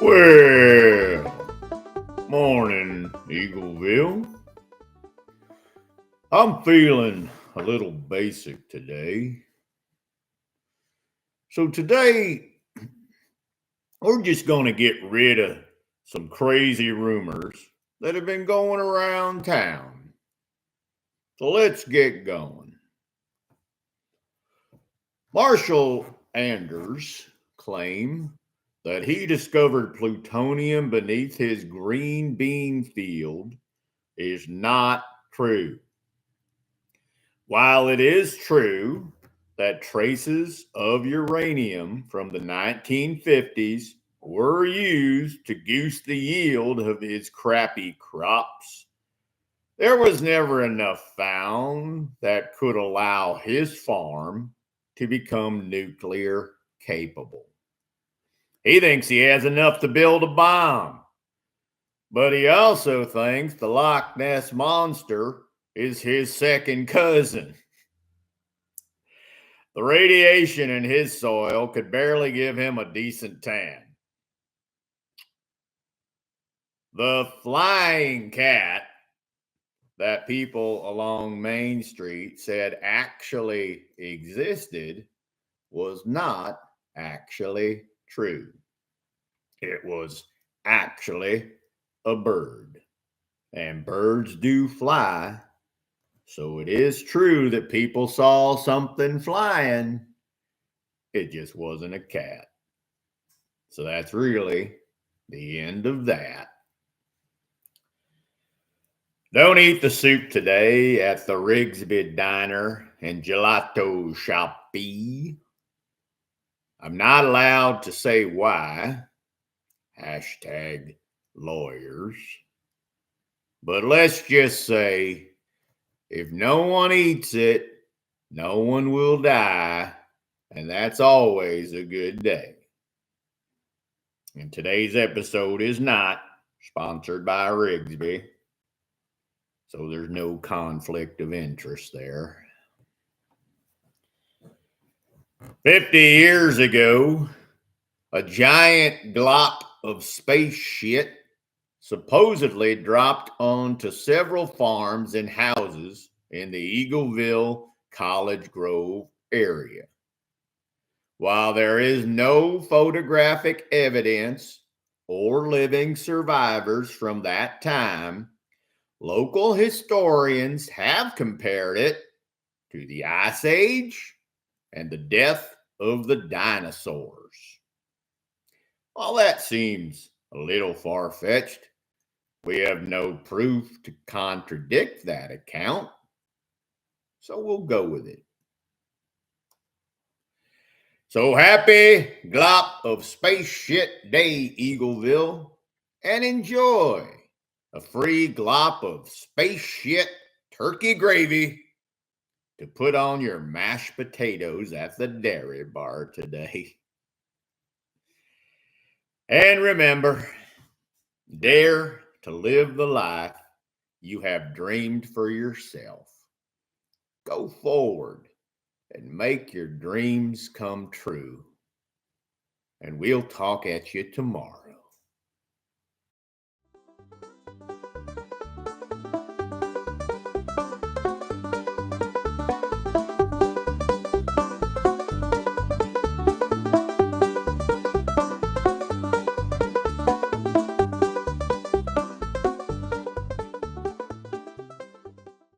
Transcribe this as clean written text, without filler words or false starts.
Well, morning, Eagleville. I'm feeling a little basic today. So today, we're just going to get rid of some crazy rumors that have been going around town. So let's get going. Marshall Anders claimed that he discovered plutonium beneath his green bean field is not true. While it is true that traces of uranium from the 1950s were used to goose the yield of his crappy crops, there was never enough found that could allow his farm to become nuclear capable. He thinks he has enough to build a bomb, but he also thinks the Loch Ness Monster is his second cousin. The radiation in his soil could barely give him a decent tan. The flying cat that people along Main Street said actually existed was not actually true. It was actually a bird. And birds do fly. So it is true that people saw something flying. It just wasn't a cat. So that's really the end of that. Don't eat the soup today at the Rigsby Diner and Gelato Shoppy. I'm not allowed to say why. Hashtag lawyers. But let's just say, if no one eats it, no one will die, and that's always a good day. And today's episode is not sponsored by Rigsby, so there's no conflict of interest there. 50 years ago, a giant glop of space shit supposedly dropped onto several farms and houses in the Eagleville, College Grove area. While there is no photographic evidence or living survivors from that time, local historians have compared it to the Ice Age and the death of the dinosaurs. While that seems a little far-fetched, we have no proof to contradict that account, so we'll go with it. So happy glop of space shit day, Eagleville, and enjoy a free glop of space shit turkey gravy to put on your mashed potatoes at the dairy bar today. And remember, dare to live the life you have dreamed for yourself. Go forward and make your dreams come true. And we'll talk at you tomorrow.